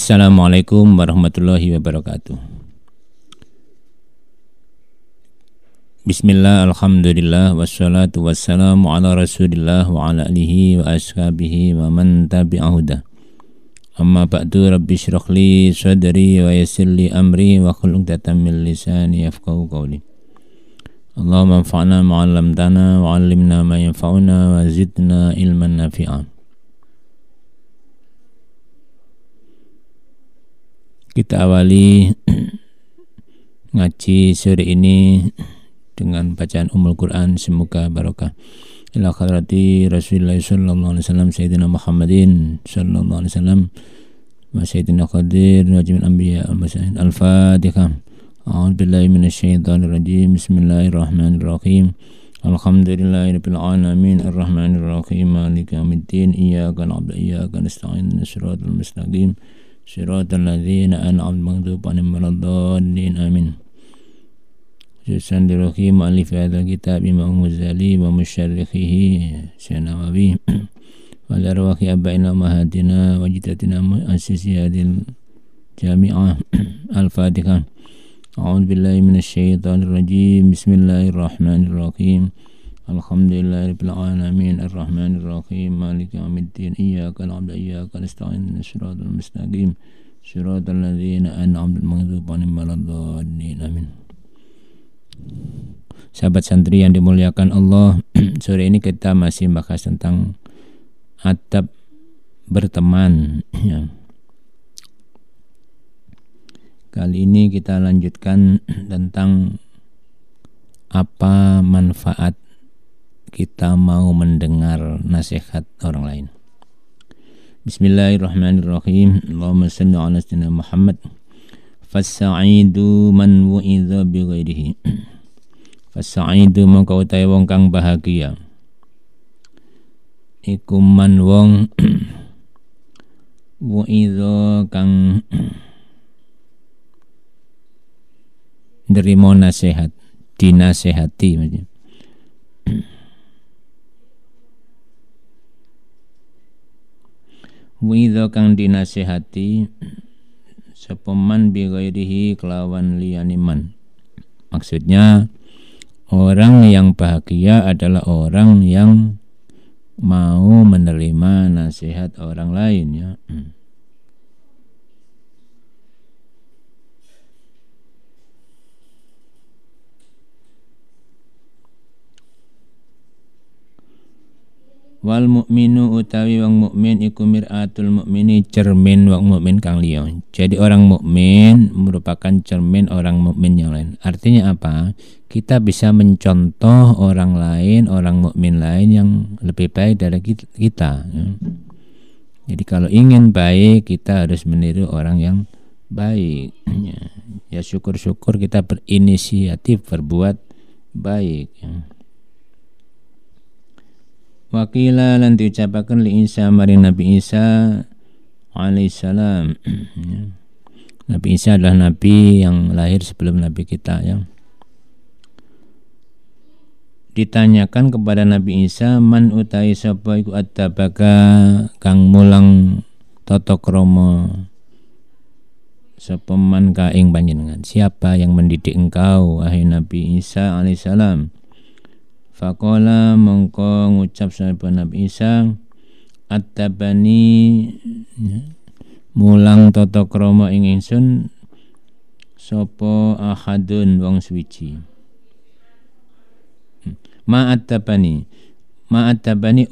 Assalamualaikum warahmatullahi wabarakatuh. Bismillah, alhamdulillah, wassalatu wassalamu ala rasulillah wa ala alihi wa ashabihi wa man tabi'ahudah. Amma ba'du, rabbi syrah li sadri wa yassir li amri wa hlul 'uqdatam min lisani yafqahu qawli. Allahumma anfa'na ma 'allamtana wa 'allimna ma yanfa'una wa zidna ilman nafi'a. Kita awali ngaji sore ini dengan bacaan Ummul Quran, semoga barokah. Ila hadrati Rasulullah sallallahu alaihi wasallam Sayyidina Muhammadin sallallahu alaihi wasallam wa Sayyidina Qadir Najmul Anbiya al-Mursalin. Al-Fatihah. A'udzu billahi minasyaitonir rajim. Bismillahirrahmanirrahim. Alhamdulillahirabbil alamin arrahmanir rahim maliki yaumiddin iyyaka na'budu wa iyyaka nasta'in shiratal mustaqim shiratal ladzina an'amta 'alaihim waladdallin amin. Jusan dirohi mu'allif hadal kitab Imam Ghazali wa musyarrihihi Syanawawi wa larwahi abaina mahadina wa jitatina mu'assisi hadil jami'ah. Al-Fatihah. A'udzu billahi minasyaitonir rajim. Bismillahirrahmanirrahim. Alhamdulillahirabbil alamin arrahmanir rahim maliki yaumiddin iyyaka na'budu wa iyyaka nasta'in shiratal mustaqim shiratal ladzina an'amta 'alaihim waladdallin amin. Sahabat santri yang dimuliakan Allah, sore ini kita masih bahas tentang adab berteman ya. Kali ini kita lanjutkan tentang apa manfaat kita mau mendengar nasihat orang lain. Bismillahirrahmanirrahim. Allahumma shalli ala sayyidina Muhammad. Fassa'idu man wu'idha bi ghairihi. Fassa'idu mongko utahe wong kang bahagia iku man wong wu'idha kang nerima nasihat, dinasehati maksudnya. Wu'idha kang dinasehati sepeman bi ghairihi kelawan liyane man. Maksudnya orang yang bahagia adalah orang yang mau menerima nasihat orang lain ya. Wal mukminu utawi wong mukmin iku mir'atul mukmini, cermin wong mukmin kang liya. Jadi orang mukmin merupakan cermin orang mukmin yang lain. Artinya apa? Kita bisa mencontoh orang lain, orang mukmin lain yang lebih baik dari kita ya. Jadi kalau ingin baik kita harus meniru orang yang baik ya. Ya syukur-syukur kita berinisiatif berbuat baik ya. Wakila lan diucapaken li Isa maring Nabi Isa alaihissalam ya. Nabi Isa adalah nabi yang lahir sebelum nabi kita ya. Ditanyakan kepada Nabi Isa, man utai sapa iku adabaka kang mulang tata krama sapa man ka ing panjenengan. Siapa yang mendidik engkau wahai Nabi Isa alaihissalam? Faqala mongko ngucap sapa Nabi Isa, adabani mulang tata krama ing ingsun sapa ahadun wong suwiji. Ma'adabani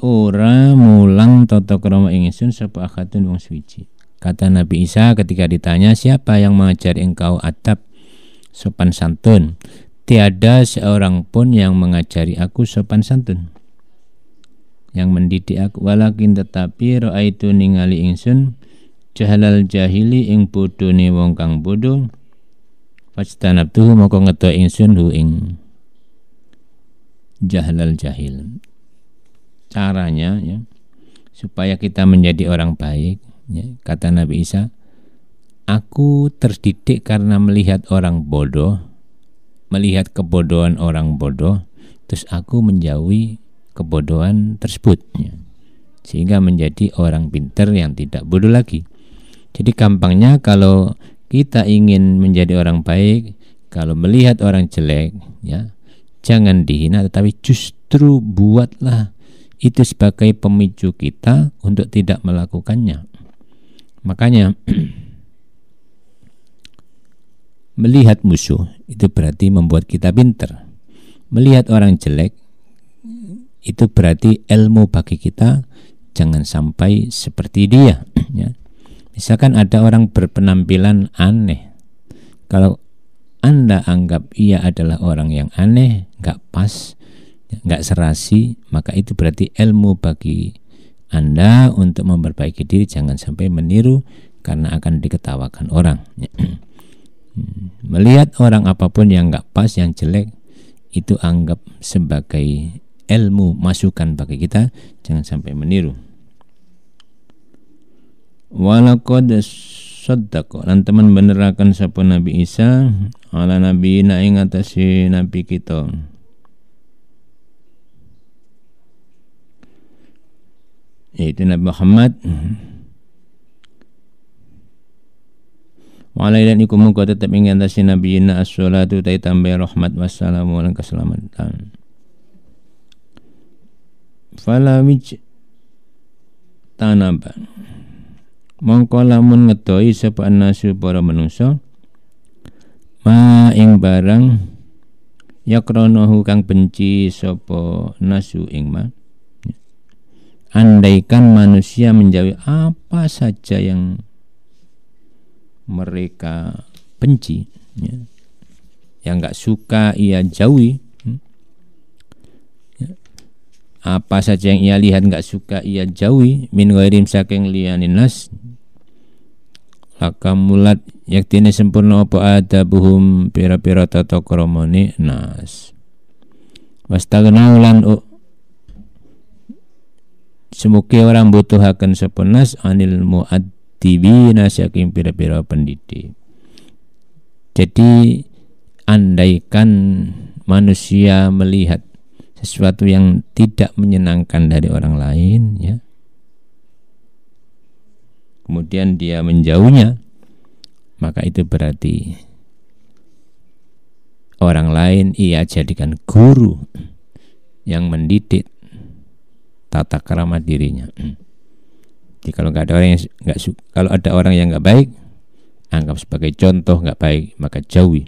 ora mulang tata krama ing ingsun sapa ahadun wong suwiji. Kata Nabi Isa ketika ditanya siapa yang mengajari engkau adab sopan santun, tiada seorang pun yang mengajari aku sopan santun, yang mendidik aku. Walakin tetapi ra'aitu ningali ingsun jahalal jahili ing bodone wong kang bodoh, fastanabtuhu moko ngeto ingsun hu ing jahalal jahil. Caranya ya supaya kita menjadi orang baik ya, kata Nabi Isa, aku terdidik karena melihat orang bodoh, melihat kebodohan orang bodoh, terus aku menjauhi kebodohan tersebut ya. Sehingga menjadi orang pintar yang tidak bodoh lagi. Jadi gampangnya kalau kita ingin menjadi orang baik, kalau melihat orang jelek, ya jangan dihina, tetapi justru buatlah itu sebagai pemicu kita untuk tidak melakukannya. Makanya melihat musuh itu berarti membuat kita pintar. Melihat orang jelek itu berarti ilmu bagi kita, jangan sampai seperti dia. Ya. Misalkan ada orang berpenampilan aneh, kalau Anda anggap ia adalah orang yang aneh, nggak pas, nggak serasi, maka itu berarti ilmu bagi Anda untuk memperbaiki diri. Jangan sampai meniru karena akan diketawakan orang. Melihat orang apapun yang nggak pas, yang jelek, itu anggap sebagai ilmu, masukan bagi kita, jangan sampai meniru. Walaqad saddaqa lan teman beneraken sapa Nabi Isa ala nabi na ing atase nabi kita. Yaitu Nabi Muhammad. Wa alaihi iku mung tetep ing atase nabi na as-shalatu ta tambah rahmat wassalamu lan keselamatan. Fala wij tanaba mongko lamun ngedoi sapa nasu para manungsa ma ing barang yakronohu kang benci sapa nasu ing ma. Andaikan manusia menjauhi apa saja yang mereka benci, ya, yang nggak suka ia jauhi, ya, apa saja yang ia lihat nggak suka ia jauhi, min ghairim saking liyanin nas, lakamulat yaktine sempurna apa adabuhum pira-pira tata kramane nas. Wastaghnau lan semuge orang butuhaken sapa nas anil muaddibina saking pira-pira pendidik. Jadi andaikan manusia melihat sesuatu yang tidak menyenangkan dari orang lain, ya, kemudian dia menjauhnya, maka itu berarti orang lain ia jadikan guru yang mendidik tata krama dirinya. Jadi kalau nggak ada orang yang kalau ada orang yang nggak baik, anggap sebagai contoh nggak baik, maka jauhi.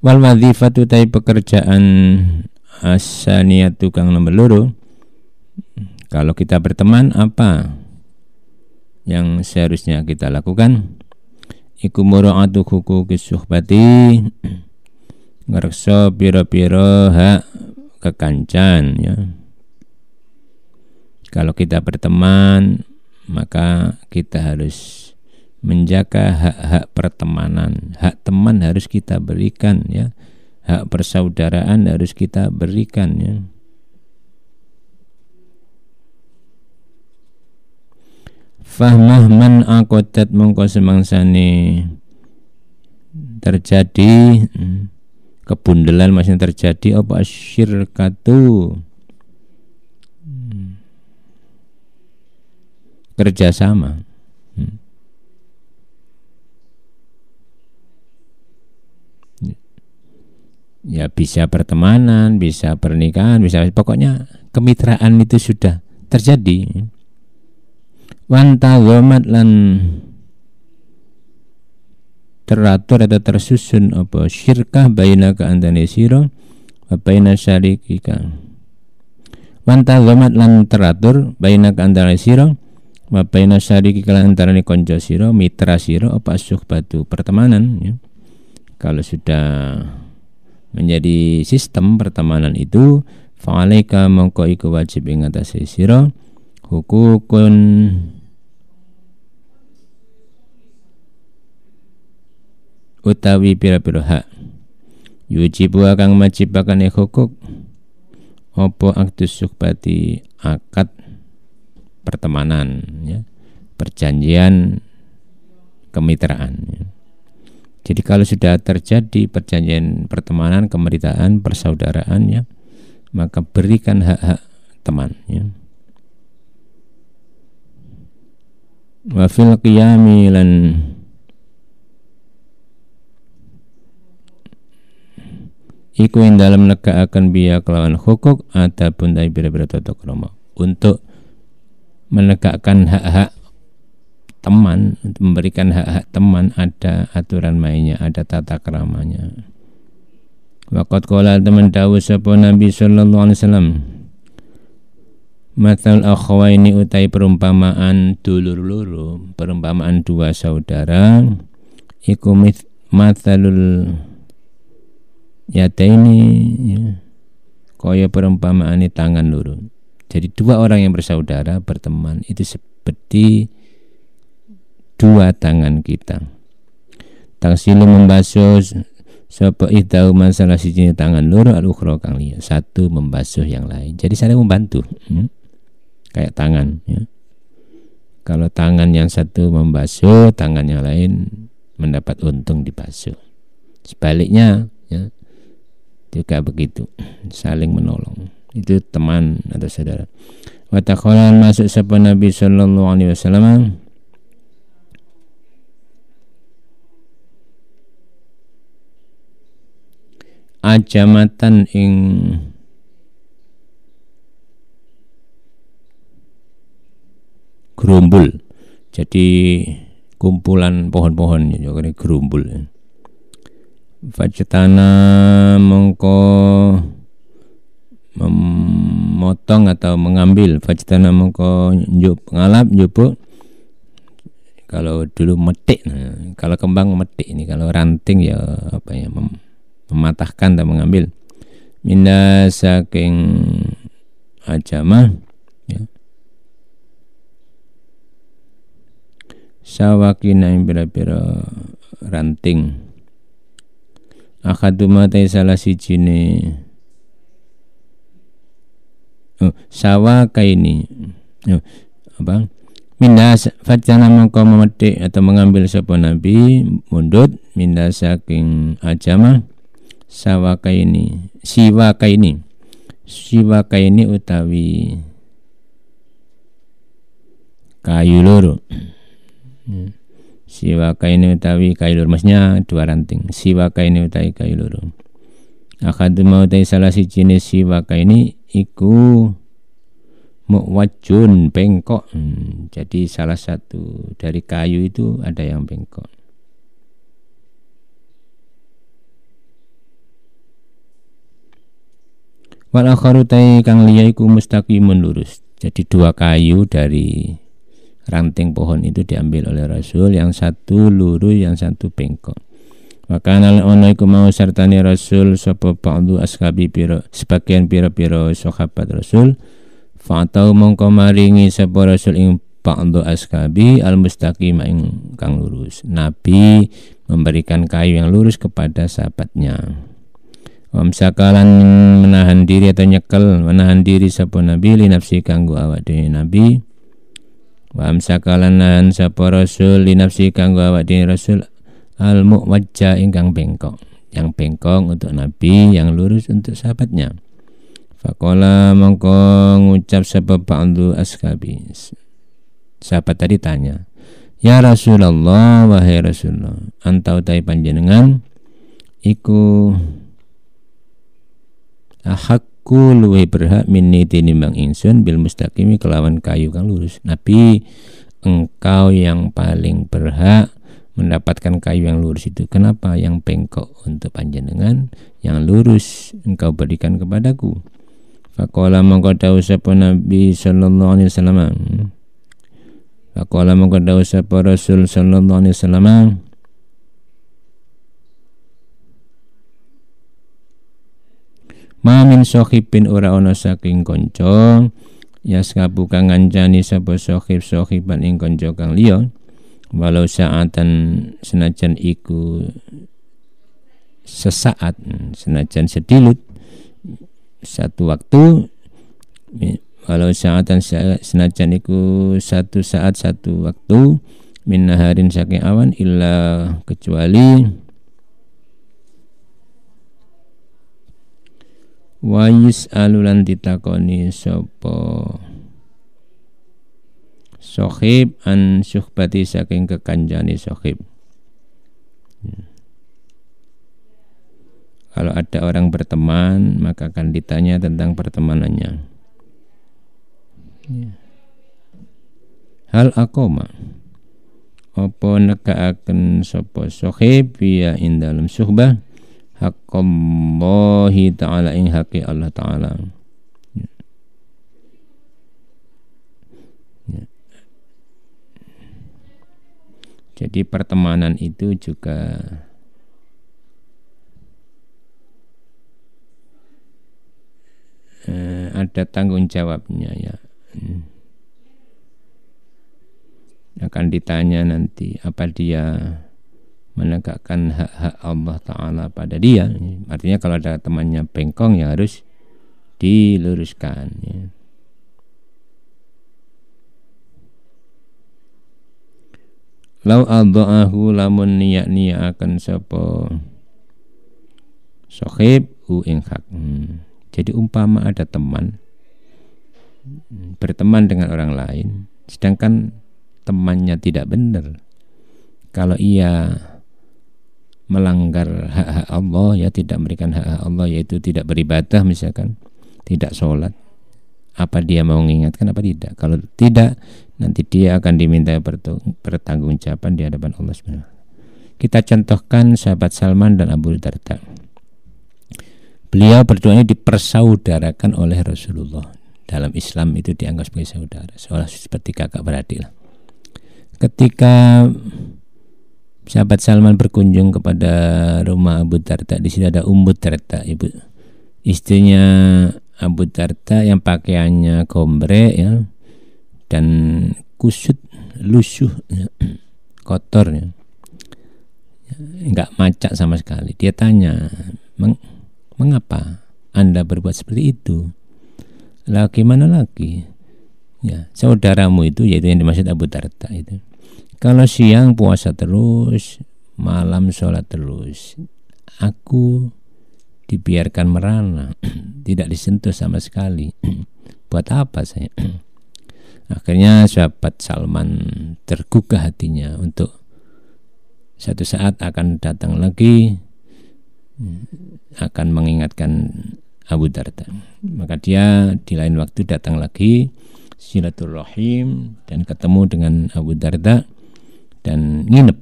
Wal wadzifatu tai pekerjaan asaniyatu kang nomor loro. Kalau kita berteman, apa yang seharusnya kita lakukan? Iku mura'atu huquqis suhbati, ngreksa pira-pira hak kekancan, ya. Kalau kita berteman, maka kita harus menjaga hak-hak pertemanan. Hak teman harus kita berikan, ya. Hak persaudaraan harus kita berikan, ya. Fahmah man akodat mongko semangsane terjadi kebundelan, maksudnya terjadi apa syirkatu, kerjasama, ya bisa pertemanan, bisa pernikahan, bisa pokoknya kemitraan itu sudah terjadi. Wantazamat lan teratur atau tersusun apa syirkah bainaka antane sira wa baina syarikika. Wantazamat lan teratur bainaka antane sira wa baina syarikika antane kanca sira, mitra sira apa suhbatu pertemanan, ya. Kalau sudah menjadi sistem pertemanan itu, fa'alaika mongko iku wajib ing atase sira hukukun utawi pira-pira hak yujibu kang majibakan hukuk apa aktus suhbati akad pertemanan, ya, perjanjian kemitraan. Jadi kalau sudah terjadi perjanjian pertemanan, kemitraan, persaudaraan ya, maka berikan hak-hak teman ya. Wa fil qiyami lan iku ing dalam negakaken biya kelawan hukuk adapun dai bira-bira tata krama untuk menegakkan hak-hak teman, untuk memberikan hak-hak teman ada aturan mainnya, ada tata keramanya. Waqad qala teman dawuh sapa Nabi sallallahu alaihi wasallam, matal akhwaini utai perumpamaan dulur loro, perumpamaan dua saudara iku matalul yataini ya, kaya perumpamaan tangan loro. Jadi dua orang yang bersaudara berteman itu seperti dua tangan kita. Taksilu membasuh sapa idau masalah siji tangan loro al-ukhra kang liya, satu membasuh yang lain. Jadi saling membantu. Kayak tangan ya. Kalau tangan yang satu membasuh, tangan yang lain mendapat untung dibasuh. Sebaliknya ya, juga begitu, saling menolong. Itu teman atau saudara. Wa takhalan masuk sapa Nabi sallallahu alaihi wasallam ajamatan ing gerumbul. Jadi kumpulan pohon-pohon ya gerumbul. Fajtana mongko memotong atau mengambil, fajtana mongko ngalap njupuk. Kalau dulu metik, nah, kalau kembang metik ini, kalau ranting ya apa ya, mematahkan dan mengambil. Minda saking ajamah ya. Sawakina ing pira-pira ranting. Akhaduma ta salah sijine sawakaini apa minda fajana mangko memetik atau mengambil sapa Nabi mundut minda saking ajamah sawakaini siwakaini utawi kayu loro. Siwaka ini utawi kayu loro, maksudnya dua ranting. Siwaka ini utawi kayu loro. Akadu mau utawi salah siji jenis siwaka ini iku muwajjun, bengkok. Jadi salah satu dari kayu itu ada yang bengkok. Wal akharu tai kang liya iku mustaqimun lurus. Jadi dua kayu dari ranting pohon itu diambil oleh Rasul, yang satu lurus, yang satu bengkok. Maka ono iku mau sertane Rasul sapa ba'du ashabi pira sebagian pira-pira sahabat Rasul, fa'tau mongko maringi sapa Rasul ing ba'du ashabi al-mustaqim ing kang lurus. Nabi memberikan kayu yang lurus kepada sahabatnya. Wamsakalan menahan diri atau menahan diri sapa Nabi li nafsi kanggo awak dhewe Nabi. Wa amsakalan nahan sapa Rasul li nafsi kanggo awak dhewe Rasul al muwajja ingkang bengkok. Yang bengkok untuk Nabi, yang lurus untuk sahabatnya. Faqala mongko ngucap sapa ba'du ashabi. Sahabat tadi tanya, "Ya Rasulullah, wahai Rasulullah, anta utai panjenengan iku ahakku luwih berhak minni tinimbang ingsun bil mustaqimi kelawan kayu kang lurus." Nabi, engkau yang paling berhak mendapatkan kayu yang lurus itu. Kenapa yang bengkok untuk panjenengan, yang lurus engkau berikan kepadaku? Faqala mongko dawuh sapa Nabi sallallahu alaihi wasallam. Faqala mongko dawuh sapa Rasul sallallahu alaihi wasallam, ma min sohibin ora ana saking kanca yaskabu kang ngancani sapa sohib-sohiban ing kanca kang liya walau saatan senajan iku sesaat, senajan sedilut satu waktu, walau saatan senajan iku satu saat satu waktu, min naharin saking awan illa kecuali wa yus'alulan ditakoni sapa sohib an syuhbati saking kekanjani sohib. Kalau ada orang berteman maka akan ditanya tentang pertemanannya. Hal aqoma apa nekaaken sapa sohib ya ing dalem syuhbah haqqallahi ta'ala ing haqi Allah ta'ala. Jadi pertemanan itu juga ada tanggung jawabnya ya. Akan ditanya nanti apa dia menegakkan hak-hak Allah Ta'ala pada dia. Artinya kalau ada temannya bengkong ya harus diluruskan ya. Lau adza'ahu lamun niya akan sapa sohib hu ing hak. Jadi umpama ada teman berteman dengan orang lain sedangkan temannya tidak benar, kalau ia melanggar hak-hak Allah ya, tidak memberikan hak-hak Allah, yaitu tidak beribadah misalkan, tidak sholat, apa dia mau mengingatkan apa tidak? Kalau tidak, nanti dia akan diminta pertanggungjawaban di hadapan Allah SWT. Kita contohkan sahabat Salman dan Abu Darda. Beliau berdoanya dipersaudarakan oleh Rasulullah. Dalam Islam itu dianggap sebagai saudara, seolah seperti kakak beradik lah. Ketika sahabat Salman berkunjung kepada rumah Abu Darda, di sini ada Ummu Darda, ibu istrinya Abu Darda yang pakaiannya gombrek ya, dan kusut lusuh ya, kotor ya, enggak macak sama sekali. Dia tanya, mengapa Anda berbuat seperti itu? Lah gimana lagi? Ya, saudaramu itu, yaitu yang dimaksud Abu Darda itu, kalau siang puasa terus, malam sholat terus, aku dibiarkan merana, tidak disentuh sama sekali. Buat apa saya? Akhirnya sahabat Salman tergugah hatinya untuk satu saat akan datang lagi, akan mengingatkan Abu Darda. Maka dia di lain waktu datang lagi silaturahim dan ketemu dengan Abu Darda dan nginep.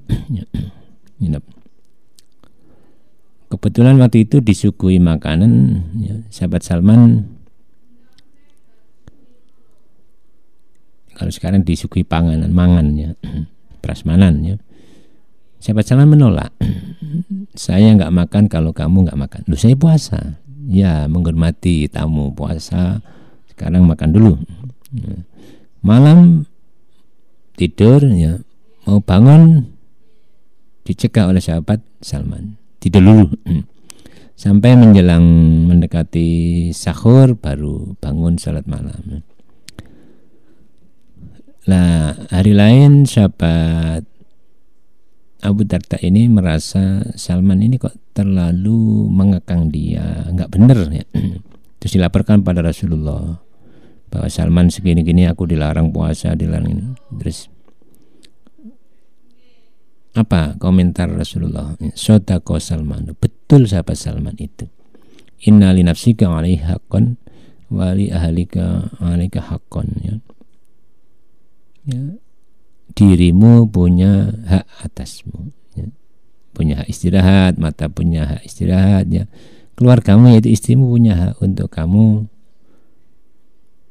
Kebetulan waktu itu disuguhi makanan ya, sahabat Salman kalau sekarang disuguhi panganan, mangan ya, prasmanan ya. Sahabat Salman menolak. Saya enggak makan kalau kamu enggak makan. Loh, saya puasa. Ya, menghormati tamu puasa. Sekarang makan dulu. Malam tidur ya, mau bangun dicegah oleh sahabat Salman, tidur dulu sampai menjelang mendekati sahur baru bangun salat malam. Nah, hari lain sahabat Abu Darda ini merasa Salman ini kok terlalu mengekang dia, enggak benar ya. Terus dilaporkan pada Rasulullah bahwa Salman segini-gini, aku dilarang puasa, dilarang. Terus apa komentar Rasulullah? Sodako Salman, betul sahabat Salman itu. Inna li nafsika alaihi haqqan wa li ahlika alaika haqqan ya. Ya, dirimu punya hak atasmu ya. Punya hak istirahat, mata punya hak istirahat ya. Keluargamu yaitu istrimu punya hak untuk kamu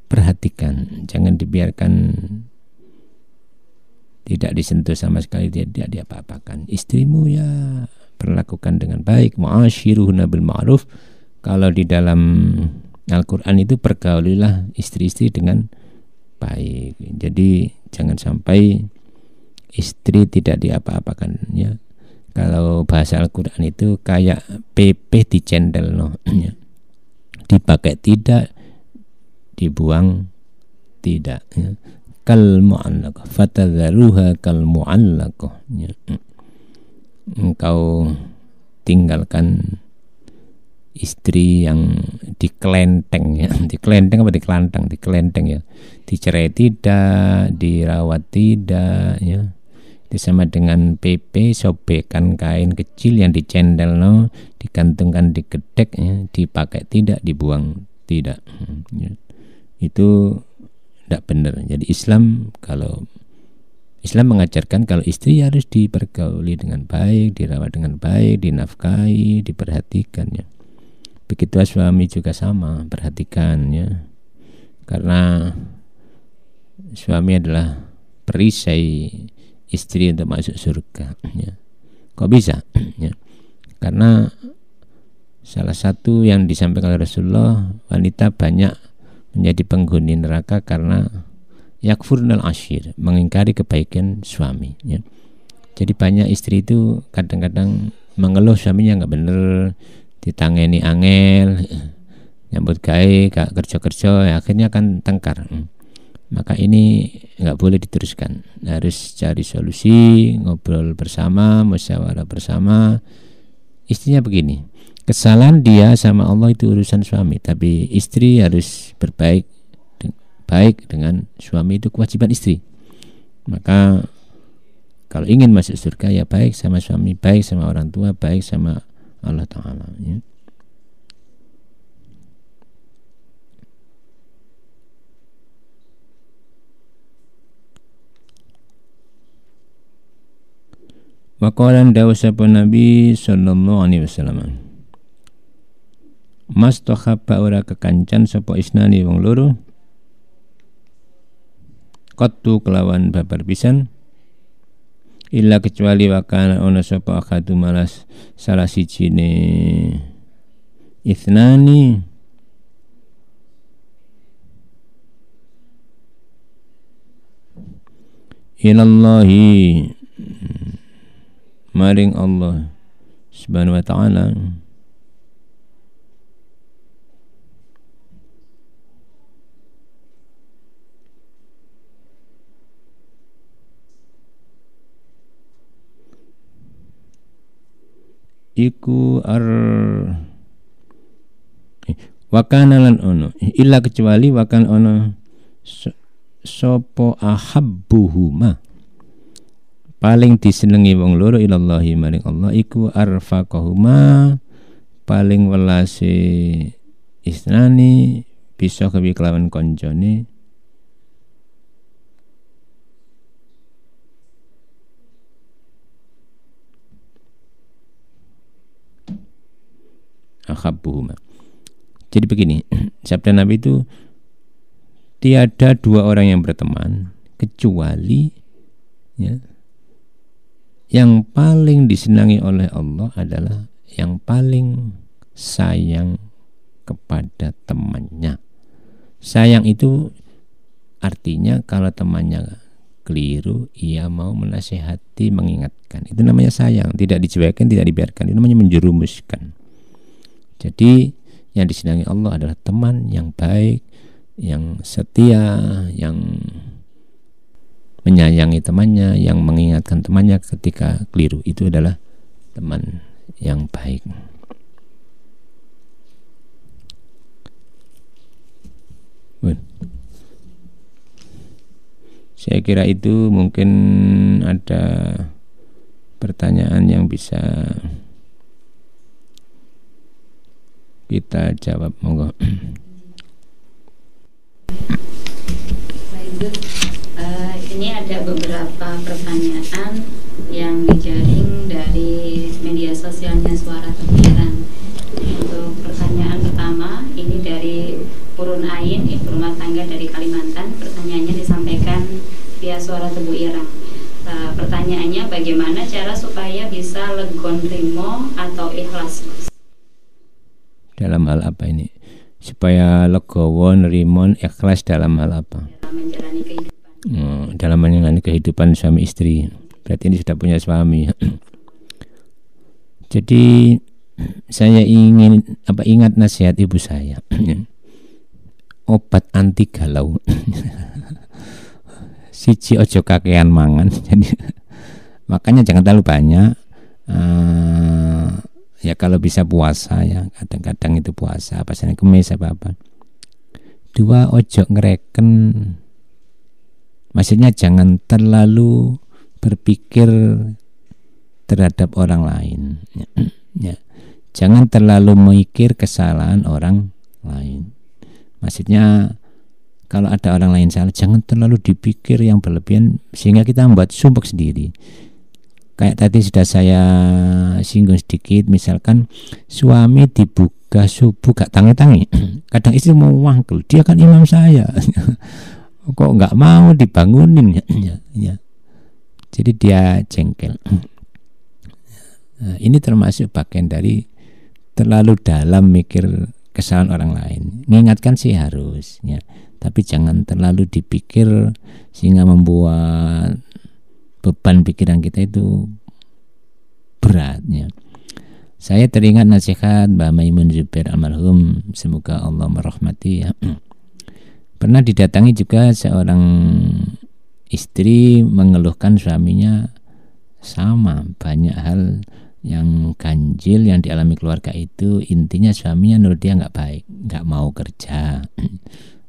perhatikan, jangan dibiarkan tidak disentuh sama sekali, tidak diapa-apakan. Istrimu ya perlakukan dengan baik, ma'asyiruhunna bil ma'ruf. Kalau di dalam Al-Qur'an itu pergaulilah istri-istri dengan baik. Jadi jangan sampai istri tidak diapa-apakan ya. Kalau bahasa Al-Qur'an itu kayak pepeh dicendel no ya. Dipakai tidak, dibuang tidak ya. kal mu'allaqah, fatadharuha kal mu'allaqah, ya. Engkau tinggalkan istri yang dikelenteng, ya. Dikelenteng apa dikelantang? Dikelenteng, ya. Dicerai tidak, dirawat tidak, ya. Itu sama dengan PP, sobekan kain kecil yang dicendel, no, digantungkan di gedek, ya. Dipakai tidak, dibuang tidak, ya. Itu tidak benar. Jadi Islam mengajarkan kalau istri harus dipergauli dengan baik, dirawat dengan baik, dinafkahi, diperhatikan, ya. Begitu suami juga sama, perhatikan, ya. Karena suami adalah perisai istri untuk masuk surga, ya. Kok bisa? Ya. Karena salah satu yang disampaikan oleh Rasulullah, wanita banyak menjadi penghuni neraka karena yakfurnal ashir, mengingkari kebaikan suami, ya. Jadi banyak istri itu kadang-kadang mengeluh suaminya nggak bener, ditangeni angel, nyambut gawe, gak kerja-kerja, ya, akhirnya kan tengkar. Maka ini nggak boleh diteruskan, harus cari solusi, ngobrol bersama, musyawarah bersama. Istrinya begini, kesalahan dia sama Allah itu urusan suami, tapi istri harus baik dengan suami, itu kewajiban istri. Maka kalau ingin masuk surga, ya baik sama suami, baik sama orang tua, baik sama Allah Ta'ala, ya. Waqalan dawu sapa Nabi sallallahu alaihi wasallam, Mas tohaba ora kekancan sapa isnani wong loro, qattu kelawan babar pisan, illa kecuali wakana ono sapa akhadu malas salah sijine ithnani ilallahi maring Allah Subhanahu wa ta'ala, iku wakana lan ono illa kecuali wakan ono sopo ahabbuhuma paling disenengi wong loro ilallahi maring Allah, iku arfaqahuma paling welase isnani bisa kewi kelawan konjone ahabbuhuma. Jadi begini, sabda Nabi itu, tiada dua orang yang berteman kecuali, ya, yang paling disenangi oleh Allah adalah yang paling sayang kepada temannya. Sayang itu artinya kalau temannya keliru, ia mau menasihati, mengingatkan. Itu namanya sayang, tidak dicuekin, tidak dibiarkan. Itu namanya menjerumuskan. Jadi yang disenangi Allah adalah teman yang baik, yang setia, yang menyayangi temannya, yang mengingatkan temannya ketika keliru. Itu adalah teman yang baik. Saya kira itu mungkin ada pertanyaan yang bisa kita jawab, monggo. Ini ada beberapa pertanyaan yang dijaring dari media sosialnya Suara Tepiran. Untuk pertanyaan pertama, ini dari Purun Ain, ibu rumah tangga dari Kalimantan. Pertanyaannya disampaikan via Suara Tebu Irang. Pertanyaannya, bagaimana cara supaya bisa legon rimo atau ikhlas? Dalam hal apa ini? Supaya legowo, rimon, ikhlas dalam hal apa? Dalam menjalani kehidupan. Dalam menjalani kehidupan suami istri. Berarti ini sudah punya suami. Jadi saya ingat nasihat ibu saya. Obat anti galau. siji ojo kakean mangan. Jadi makanya jangan terlalu banyak. Ya kalau bisa puasa ya, kadang-kadang itu puasa apa Senin Kemis apa. 2, ojo ngereken. Maksudnya jangan terlalu berpikir terhadap orang lain. Ya. Jangan terlalu mikir kesalahan orang lain. Maksudnya kalau ada orang lain salah, jangan terlalu dipikir yang berlebihan sehingga kita membuat sumpek sendiri. Kayak tadi sudah saya singgung sedikit, misalkan suami dibuka subuh gak tangi-tangi. Kadang istri mau wangkel, dia kan imam saya. Kok gak mau dibangunin ya. Jadi dia jengkel. Nah, ini termasuk bagian dari terlalu dalam mikir kesalahan orang lain. Mengingatkan sih harus ya, tapi jangan terlalu dipikir sehingga membuat beban pikiran kita itu beratnya. Saya teringat nasihat Mbah Maimun Zubair almarhum, semoga Allah merahmati ya. Pernah didatangi juga seorang istri mengeluhkan suaminya sama banyak hal yang ganjil yang dialami keluarga itu. Intinya suaminya menurut dia nggak baik, nggak mau kerja,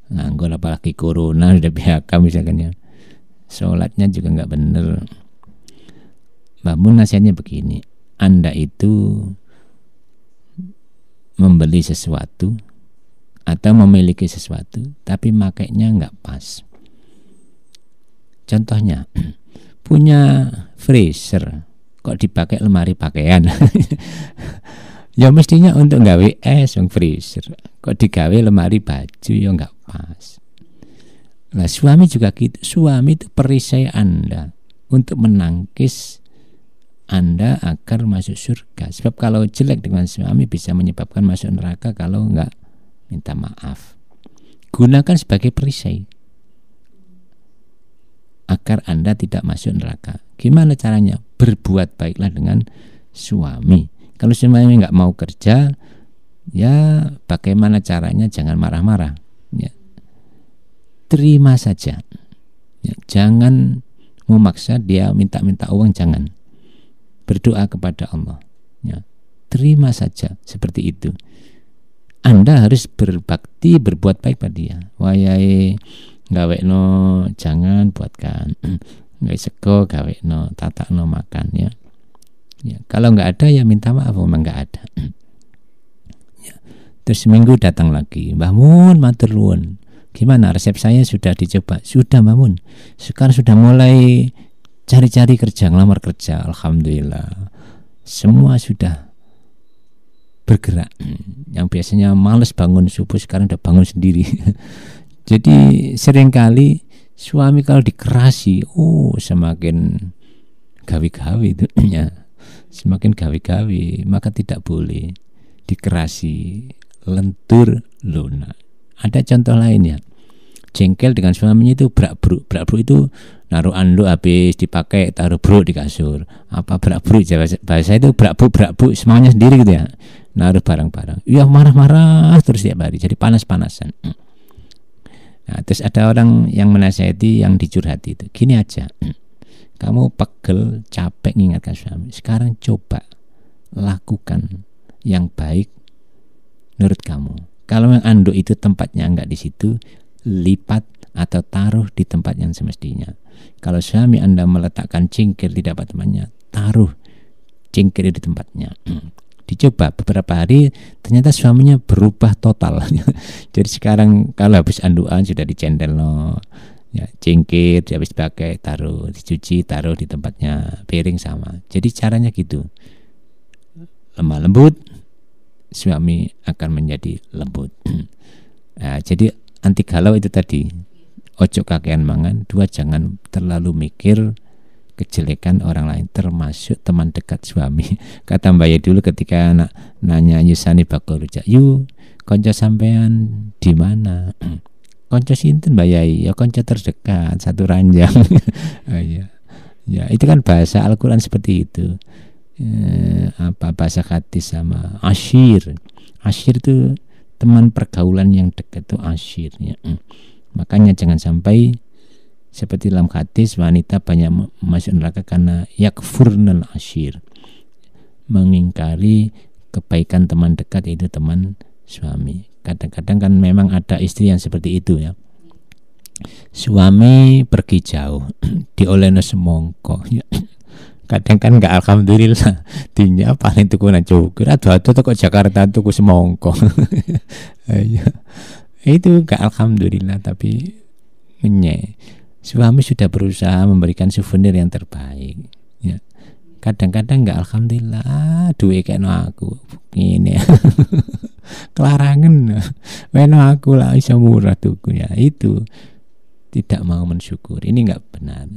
nganggur, apalagi corona sudah PHK misalkan ya, sholatnya juga nggak bener. Mbak Mun nasihatnya begini, Anda itu membeli sesuatu atau memiliki sesuatu tapi makainya nggak pas. Contohnya punya freezer kok dipakai lemari pakaian. Ya mestinya untuk gawe es yang freezer, kok digawe lemari baju ya nggak pas. Nah suami juga gitu. Suami itu perisai Anda untuk menangkis Anda agar masuk surga. Sebab kalau jelek dengan suami bisa menyebabkan masuk neraka kalau nggak minta maaf. Gunakan sebagai perisai agar Anda tidak masuk neraka. Gimana caranya? Berbuat baiklah dengan suami. Kalau suami nggak mau kerja, ya bagaimana caranya? Jangan marah-marah. Ya. Terima saja. Ya, jangan memaksa dia minta-minta uang, jangan. Berdoa kepada Allah. Ya. Terima saja seperti itu. Anda harus berbakti, berbuat baik pada dia. Wayai gawekno jangan buatkan. Nggak sego gawekno, tatakno makan ya. Ya, kalau nggak ada ya minta maaf, memang nggak ada. Ya. Terus seminggu datang lagi, Mbah Mun matur nuwun. Gimana resep saya sudah dicoba? Sudah Mbah Mun. Sekarang sudah mulai cari-cari kerja, ngelamar kerja. Alhamdulillah. Semua sudah bergerak. Yang biasanya males bangun subuh sekarang udah bangun sendiri. Jadi seringkali suami kalau dikerasi, semakin gawe-gawe itu ya. Semakin gawe-gawe, maka tidak boleh dikerasi, lentur lunak. Ada contoh lain ya. Jengkel dengan suaminya itu brak-bruk. Brak-bruk itu naruh anduk habis dipakai, taruh bruk di kasur. Apa brak-bruk? Bahasa itu brak-bruk semuanya sendiri gitu ya. Naruh barang-barang. Iya marah-marah terus tiap hari. Jadi panas-panasan. Nah, terus ada orang yang menasihati, yang dicurhati itu. Gini aja. Kamu pegel, capek mengingatkan suami. Sekarang coba lakukan yang baik menurut kamu. Kalau yang anduk itu tempatnya enggak di situ, lipat atau taruh di tempat yang semestinya. Kalau suami Anda meletakkan cingkir di dapat temannya, taruh cingkir di tempatnya. Dicoba beberapa hari, ternyata suaminya berubah total. Jadi sekarang kalau habis anduan sudah dicendel ya, cingkir habis pakai taruh, dicuci taruh di tempatnya, piring sama. Jadi caranya gitu, lemah lembut, suami akan menjadi lembut. Nah, jadi anti galau itu tadi, ojo kakean mangan. 2, jangan terlalu mikir kejelekan orang lain, termasuk teman dekat suami. Kata Mbak Ye dulu ketika nanya Yusani bakal rujak, "Yu, konco sampean di mana?" "Konco sinten Mbak Yai?" "Ya konco terdekat, satu ranjang." Oh, iya. Ya, itu kan bahasa Al-Qur'an seperti itu. Bahasa hadis sama asyir. Asyir itu teman pergaulan yang dekat, itu asyirnya. Makanya jangan sampai Seperti dalam hadis, wanita banyak masuk neraka karena yakfurnal ashir, mengingkari kebaikan teman dekat, yaitu teman suami. Kadang-kadang kan memang ada istri yang seperti itu ya. Suami pergi jauh, diolehno semongko. Kadang kan nggak alhamdulillah, dinya paling tuku nang Jogja, atau kok Jakarta tuku semongko. Itu nggak alhamdulillah, tapi suami sudah berusaha memberikan souvenir yang terbaik. Ya. Kadang-kadang nggak alhamdulillah, duwe keno aku ini, kelarangan, meno aku lah iso murah tuku ya. Itu tidak mau mensyukur, ini nggak benar.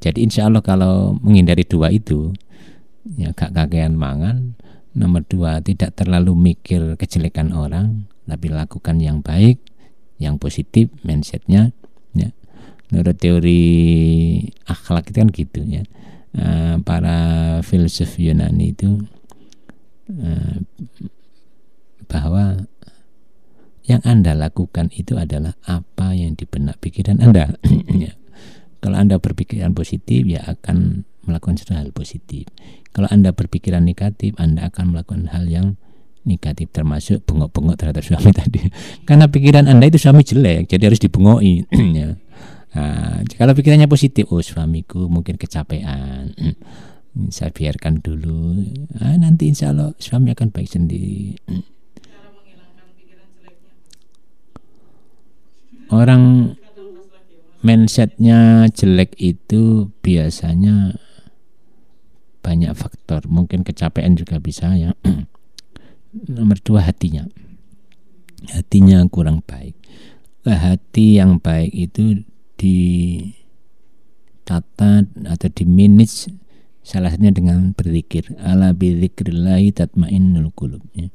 Jadi insya Allah kalau menghindari dua itu, ya gak kakean mangan. Nomor dua, tidak terlalu mikir kejelekan orang, tapi lakukan yang baik, yang positif mindsetnya. Ya. Menurut teori akhlak itu kan gitu ya. Para filsuf Yunani itu bahwa yang Anda lakukan itu adalah apa yang di benak pikiran Anda. Ya. Kalau Anda berpikiran positif, ya akan melakukan sesuatu hal positif. Kalau Anda berpikiran negatif, Anda akan melakukan hal yang negatif, termasuk bengok-bengok terhadap suami tadi. Karena pikiran Anda itu suami jelek, jadi harus dibengoi. Ya. Nah, kalau pikirannya positif, oh suamiku mungkin kecapean, saya biarkan dulu. Nanti insya Allah suami akan baik sendiri. Orang mindsetnya jelek itu biasanya banyak faktor, mungkin kecapean juga bisa ya. Nomor dua, hatinya kurang baik. Hati yang baik itu ditata atau dimanage salah satunya dengan berzikir. Ala bidzikrillahi tatmainnul qulub. Ya.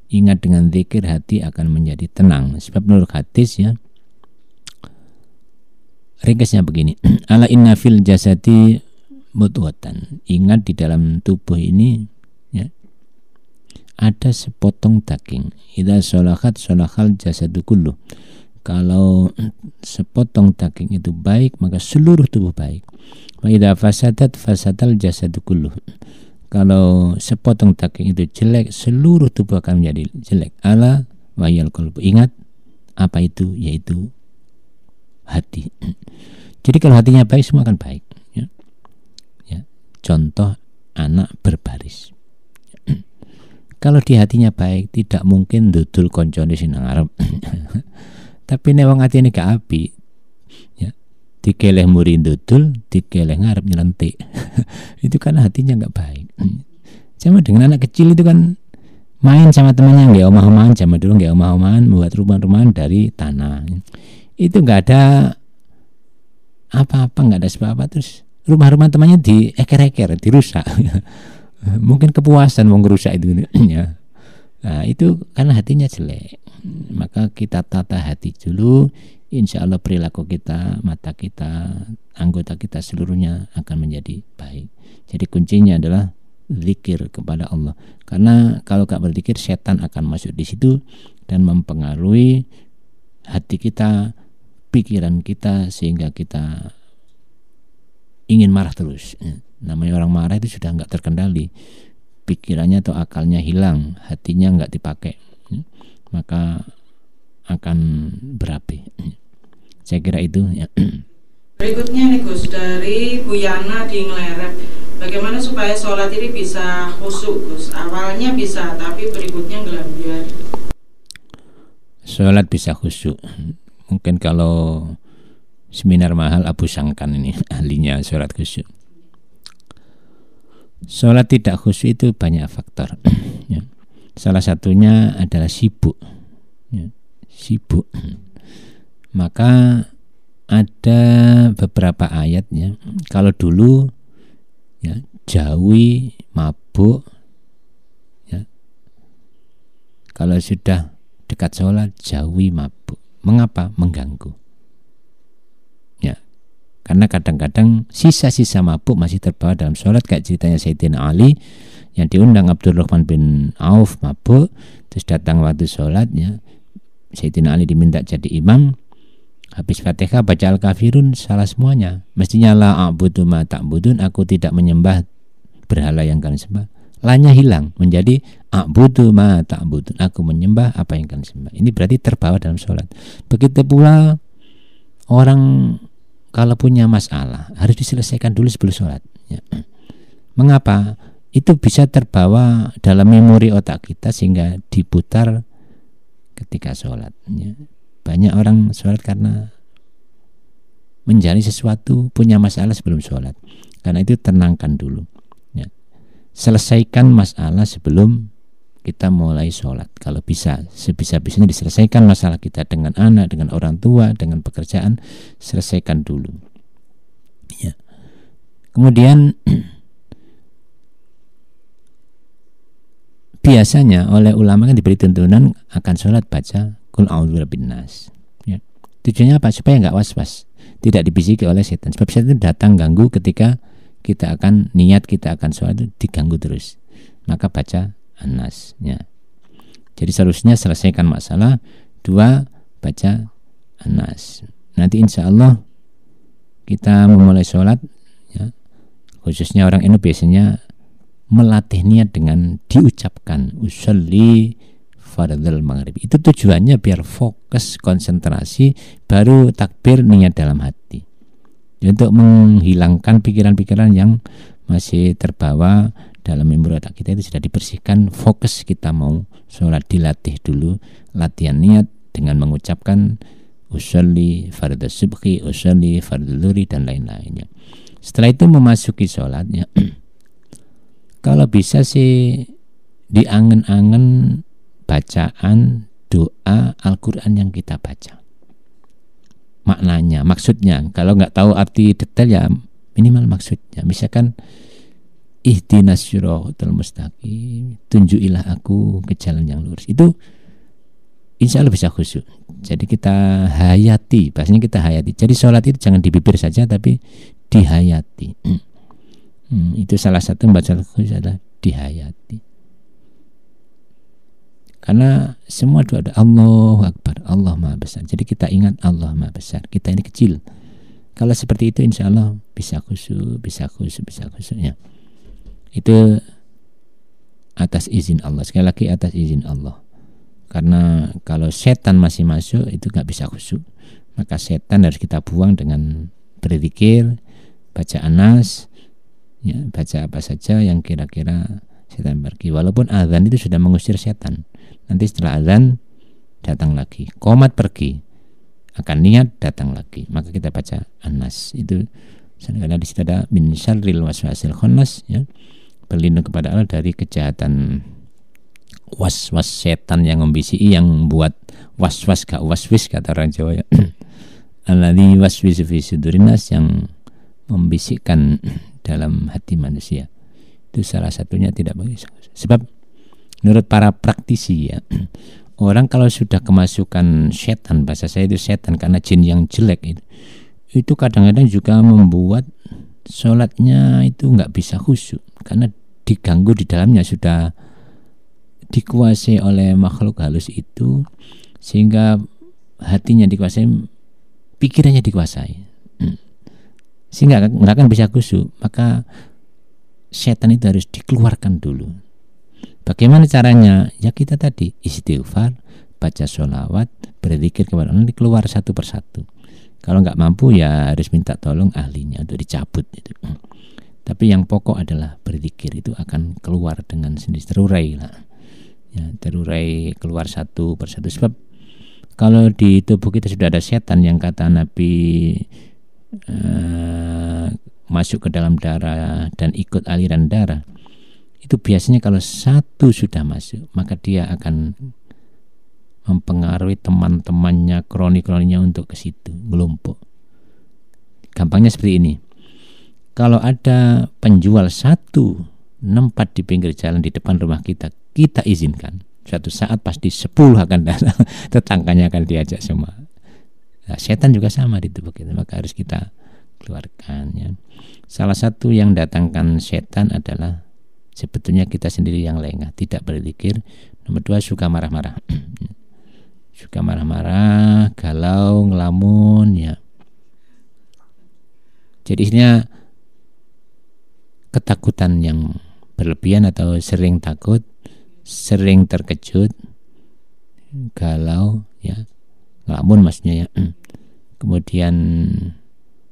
Ingat dengan zikir hati akan menjadi tenang. Sebab menurut hadis ya, ringkasnya begini. Ala inna fil jasadi mudghatan. Ingat di dalam tubuh ini ya, ada sepotong daging. Idza sholahat sholahal jasadu kullu. Kalau sepotong daging itu baik, maka seluruh tubuh baik. Wa idza fasadat fasadal jasadu kullu. Kalau sepotong daging itu jelek, seluruh tubuh akan menjadi jelek. Ala wayal qalbu. Ingat apa itu? Yaitu hati. Jadi kalau hatinya baik, semua akan baik. Ya. Ya. Contoh anak berbaris. Kalau di hatinya baik, tidak mungkin dudul koncone sinang arep. Tapi nek wong atine gak apik, ya, dikeleh muri dudul, dikeleh ngarep nyelentik. Itu karena hatinya gak baik. Sama dengan anak kecil itu kan main sama temannya nggak omah-omahan, zaman dulu nggak omah-omahan, membuat rumah-rumahan dari tanah. Itu nggak ada apa-apa, nggak ada sebab-apa, terus rumah-rumah temannya dieker-eker, dirusak. Mungkin kepuasan mau ngerusak itu ya. Nah, itu karena hatinya jelek. Maka kita tata hati dulu, insya Allah perilaku kita, mata kita, anggota kita seluruhnya akan menjadi baik. Jadi kuncinya adalah zikir kepada Allah. Karena kalau gak berzikir, setan akan masuk di situ dan mempengaruhi hati kita, pikiran kita, sehingga kita ingin marah terus. Namanya orang marah itu sudah gak terkendali, pikirannya atau akalnya hilang, hatinya nggak dipakai, maka akan berapi. Saya kira itu ya. Berikutnya nih Gus, dari Bu Yana di Nglerep, bagaimana supaya sholat ini bisa khusyuk Gus? Awalnya bisa, tapi berikutnya ngelambiar. Sholat bisa khusyuk, mungkin kalau seminar mahal Abu Sangkan ini ahlinya sholat khusyuk. Sholat tidak khusyuk itu banyak faktor. Ya. Salah satunya adalah sibuk. Ya. Sibuk. Maka ada beberapa ayatnya. Kalau dulu ya, jauhi mabuk. Ya. Kalau sudah dekat sholat, jauhi mabuk. Mengapa? Mengganggu. Karena kadang-kadang sisa-sisa mabuk masih terbawa dalam sholat, kayak ceritanya Sayyidina Ali yang diundang Abdurrahman bin Auf mabuk, terus datang waktu sholat ya, Sayyidina Ali diminta jadi imam. Habis Fatihah baca Al-Kafirun, salah semuanya. Mestinya la a'budu ma ta'budun, aku tidak menyembah berhala yang kalian sembah. La-nya hilang menjadi a'budu ma ta'budun, aku menyembah apa yang kalian sembah. Ini berarti terbawa dalam sholat. Begitu pula orang kalau punya masalah harus diselesaikan dulu sebelum sholat ya. Mengapa? Itu bisa terbawa dalam memori otak kita sehingga diputar ketika sholat ya. Banyak orang sholat karena menjalani sesuatu, punya masalah sebelum sholat. Karena itu tenangkan dulu ya. Selesaikan masalah sebelum kita mulai sholat. Kalau bisa, sebisa-bisanya diselesaikan masalah kita dengan anak, dengan orang tua, dengan pekerjaan, selesaikan dulu ya. Kemudian biasanya oleh ulama kan diberi tuntunan akan sholat baca Qul a'udzu birabbin nas ya. Tujuannya apa? Supaya nggak was-was, tidak dibisiki oleh setan. Sebab setan datang ganggu ketika kita akan niat, kita akan sholat itu diganggu terus. Maka baca An-Nas ya. Jadi seharusnya selesaikan masalah, 2 baca An-Nas. Nanti insya Allah kita memulai sholat ya. Khususnya orang Indo biasanya melatih niat dengan diucapkan usolli fardhul maghrib. Itu tujuannya biar fokus, konsentrasi, baru takbir niat dalam hati. Untuk menghilangkan pikiran-pikiran yang masih terbawa dalam memori otak kita, itu sudah dibersihkan. Fokus kita mau sholat, dilatih dulu, latihan niat dengan mengucapkan usolli fardhu subhi, usolli fardhu zuhri dan lain-lainnya. Setelah itu memasuki sholatnya, kalau bisa sih diangen-angen bacaan doa Al-Quran yang kita baca, maknanya, maksudnya. Kalau nggak tahu arti detail ya minimal maksudnya. Misalkan ihdinas siratal mustaqim, tunjukilah aku ke jalan yang lurus. Itu insya Allah bisa khusyuk. Jadi kita hayati, bahasanya kita hayati. Jadi sholat itu jangan di bibir saja tapi dihayati. Itu salah satu membaca khusyuk adalah dihayati. Karena semua doa ada Allahu Akbar, Allah Maha Besar. Jadi kita ingat Allah Maha Besar, kita ini kecil. Kalau seperti itu insya Allah bisa khusyuk, bisa khusyuknya. Itu atas izin Allah. Sekali lagi atas izin Allah. Karena kalau setan masih masuk itu gak bisa khusyuk. Maka setan harus kita buang dengan berzikir, baca An-Nas ya, baca apa saja yang kira-kira setan pergi. Walaupun azan itu sudah mengusir setan, nanti setelah azan datang lagi, qomat pergi, akan niat datang lagi, maka kita baca An-Nas. Itu karena di situ ada min syarril waswasil khannas ya, berlindung kepada Allah dari kejahatan was-was setan yang membisiki, yang buat was-was gak was-wis kata orang Jawa ya. Alladzi waswisu fi sudurin nas, yang membisikkan dalam hati manusia. Itu salah satunya tidak bagus. Sebab menurut para praktisi ya, orang kalau sudah kemasukan setan, bahasa saya itu setan karena jin yang jelek itu kadang-kadang juga membuat sholatnya itu nggak bisa khusyuk karena diganggu di dalamnya, sudah dikuasai oleh makhluk halus itu, sehingga hatinya dikuasai, pikirannya dikuasai, sehingga nggak akan bisa khusyuk. Maka setan itu harus dikeluarkan dulu. Bagaimana caranya? Ya kita tadi istighfar, baca sholawat, berzikir kepada Allah, dikeluar satu persatu. Kalau nggak mampu ya harus minta tolong ahlinya untuk dicabut itu. Tapi yang pokok adalah berzikir, itu akan keluar dengan sendiri, terurai lah. Ya, terurai keluar satu persatu. Sebab kalau di tubuh kita sudah ada setan yang kata Nabi masuk ke dalam darah dan ikut aliran darah, itu biasanya kalau satu sudah masuk maka dia akan mempengaruhi teman-temannya, kroni-kroninya untuk ke situ, melumpuk. Gampangnya seperti ini. Kalau ada penjual satu nempat di pinggir jalan di depan rumah kita, kita izinkan. Suatu saat pasti 10 akan datang, tetangganya akan diajak semua. Nah, setan juga sama di tubuh kita, maka harus kita keluarkan ya. Salah satu yang datangkan setan adalah sebetulnya kita sendiri yang lengah, tidak berzikir. Nomor 2, suka marah-marah. suka marah-marah, galau, ngelamun, ya. Jadi isinya ketakutan yang berlebihan atau sering takut, sering terkejut, galau, ya, ngelamun maksudnya, ya. Kemudian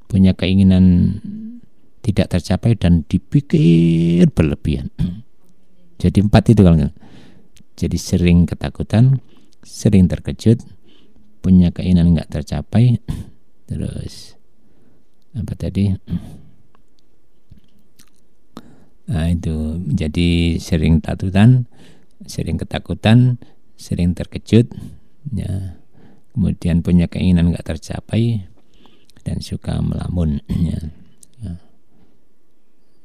punya keinginan tidak tercapai dan dipikir berlebihan. Jadi 4 itu kalau nggak. Jadi sering ketakutan, sering terkejut, punya keinginan nggak tercapai, terus apa tadi? Nah itu jadi sering takutan, sering ketakutan, sering terkejut, ya. Kemudian punya keinginan nggak tercapai dan suka melamun, ya.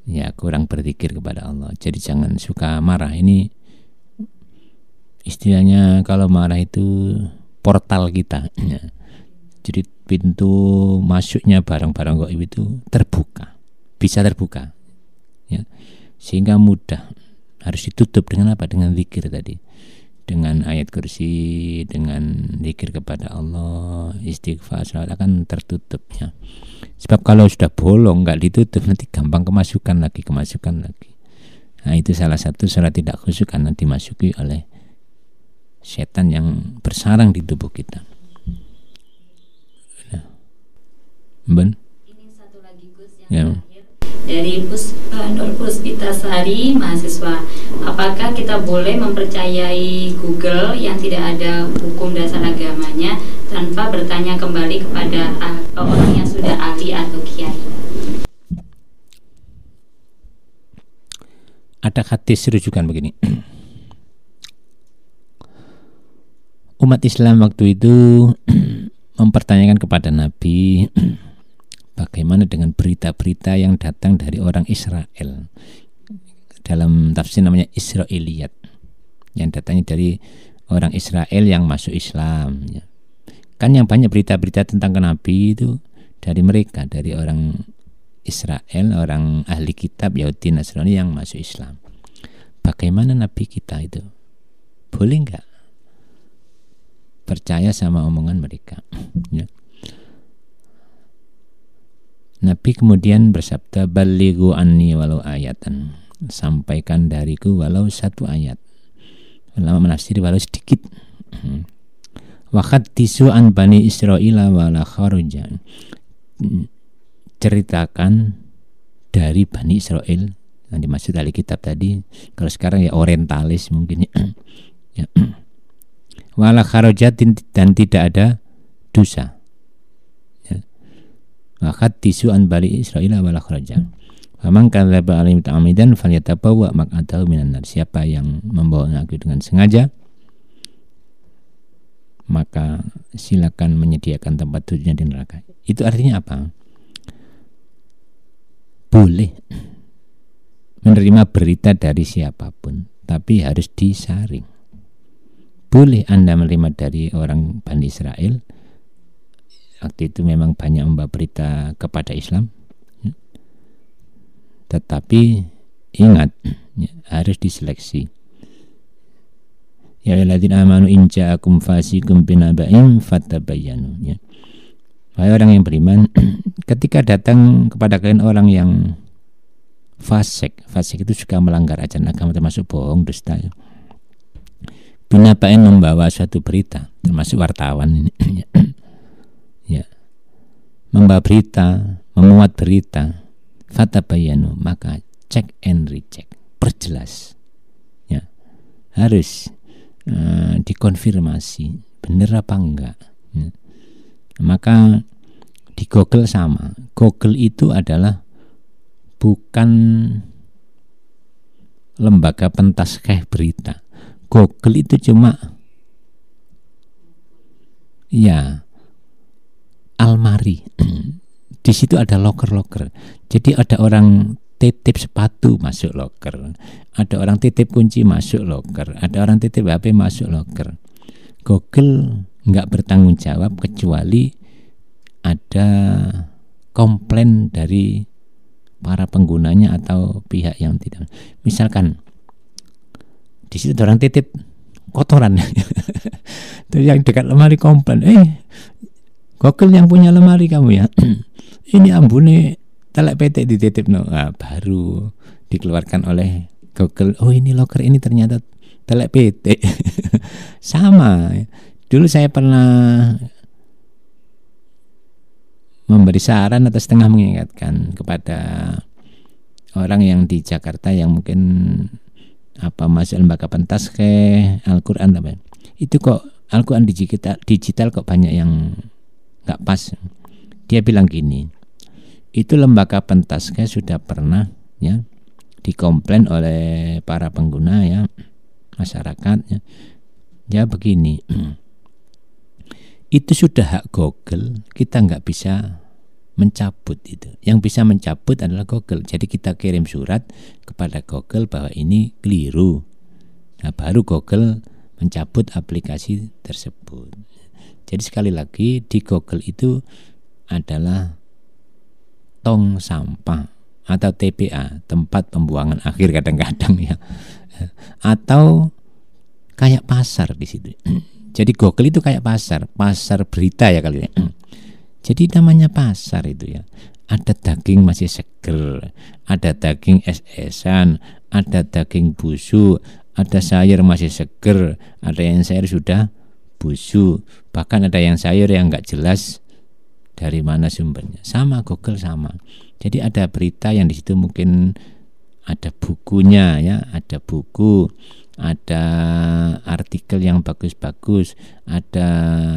Ya kurang berzikir kepada Allah. Jadi jangan suka marah. Ini istilahnya kalau marah itu portal kita, ya. Jadi pintu masuknya barang-barang gaib itu terbuka, bisa terbuka, ya. Sehingga mudah. Harus ditutup dengan apa? Dengan zikir tadi, dengan ayat kursi, dengan zikir kepada Allah, istighfar, salat akan tertutup, ya. Sebab kalau sudah bolong nggak ditutup nanti gampang kemasukan lagi. Nah itu salah satu salat tidak khusyuk karena dimasuki oleh setan yang bersarang di tubuh kita. Nah, Ben? Ini satu lagi Gus Ya. yang terakhir dari Nur Puspitasari mahasiswa. Apakah kita boleh mempercayai Google yang tidak ada hukum dasar agamanya tanpa bertanya kembali kepada orang yang sudah ahli atau kiai? Ada hadis rujukan begini. Umat Islam waktu itu mempertanyakan kepada Nabi bagaimana dengan berita-berita yang datang dari orang Israel. Dalam tafsir namanya Israiliyat, yang datangnya dari orang Israel yang masuk Islam, ya. Kan yang banyak berita-berita tentang Nabi itu dari mereka, dari orang Israel, orang ahli kitab Yahudi Nasrani yang masuk Islam. Bagaimana Nabi kita itu? Boleh nggak percaya sama omongan mereka, ya. Nabi kemudian bersabda, balighu anni walau ayatan, sampaikan dariku walau 1 ayat. Ulama menafsiri walau sedikit. Wa haditsu an bani Israila wala kharuja, ceritakan dari Bani Israel yang dimaksud ahli kitab tadi. Kalau sekarang ya orientalis mungkin, ya. Wala kharajatin, dan tidak ada dosa. Wakat tisuan bali Israel wala kharaja. Faman kadzaba alim ta'amidan falyatabawwa maq'adahu minan nar. Siapa yang membawa Nabi dengan sengaja, maka silakan menyediakan tempat duduknya di neraka. Itu artinya apa? Boleh menerima berita dari siapapun, tapi harus disaring. Boleh Anda menerima dari orang Bani Israel. Waktu itu memang banyak membawa berita kepada Islam, ya. Tetapi ingat, ya, harus diseleksi. Ya alladzina amanu in ja'akum fasiqun binaba'in fatabayyanu, ya. Wahai orang yang beriman, ketika datang kepada kalian orang yang fasik itu juga melanggar ajaran agama, termasuk bohong, dusta, ya. Binaba'in membawa suatu berita, termasuk wartawan ini, ya, membawa berita, memuat berita, fatabayanu, maka check and recheck, perjelas, ya, harus dikonfirmasi benar apa enggak, ya. Maka di Google sama. Google itu adalah bukan lembaga pentaskheh berita. Google itu cuma, ya, almari. Di situ ada loker-loker. Jadi ada orang titip sepatu masuk loker, ada orang titip kunci masuk loker, ada orang titip HP masuk loker. Google nggak bertanggung jawab kecuali ada komplain dari para penggunanya atau pihak yang tidak. Misalkan di situ ada orang titip kotoran. Terus yang dekat lemari komplain, Google yang punya lemari kamu ya. Ini ambune telek petek dititip baru dikeluarkan oleh Google. Oh ini loker ini ternyata telek petek. Sama. Dulu saya pernah memberi saran atau setengah mengingatkan kepada orang yang di Jakarta yang mungkin masuk lembaga pentas ke Al-Quran itu kok Al-Quran digital kok banyak yang nggak pas. Dia bilang gini, itu lembaga pentas sudah pernah ya dikomplain oleh para pengguna ya, masyarakat ya begini. Itu sudah hak Google, kita nggak bisa mencabut itu. Yang bisa mencabut adalah Google. Jadi kita kirim surat kepada Google bahwa ini keliru. Nah, baru Google mencabut aplikasi tersebut. Jadi sekali lagi di Google itu adalah tong sampah atau TPA, tempat pembuangan akhir kadang-kadang ya. Atau kayak pasar di situ. Jadi Google itu kayak pasar berita ya kali ini. Jadi namanya pasar itu ya. Ada daging masih seger, ada daging es-esan, ada daging busuk, ada sayur masih seger, ada yang sayur sudah busuk, bahkan ada yang sayur yang nggak jelas dari mana sumbernya. Sama Google sama. Jadi ada berita yang di situ mungkin ada bukunya ya, ada buku, ada artikel yang bagus-bagus, ada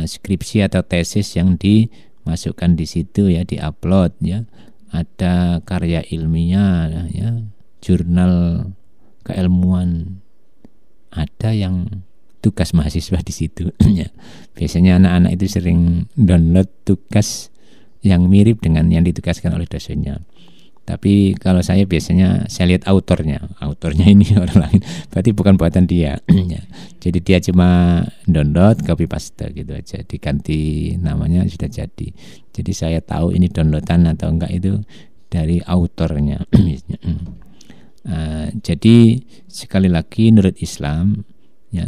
skripsi atau tesis yang dimasukkan di situ ya, diupload ya, ada karya ilmiah ya, jurnal keilmuan, ada yang tugas mahasiswa di situ ya. Biasanya anak-anak itu sering download tugas yang mirip dengan yang ditugaskan oleh dosennya. Tapi kalau saya biasanya saya lihat autornya ini orang lain, berarti bukan buatan dia. Jadi dia cuma download, copy paste gitu aja, diganti namanya sudah jadi. Jadi saya tahu ini downloadan atau enggak itu dari autornya. Jadi sekali lagi menurut Islam ya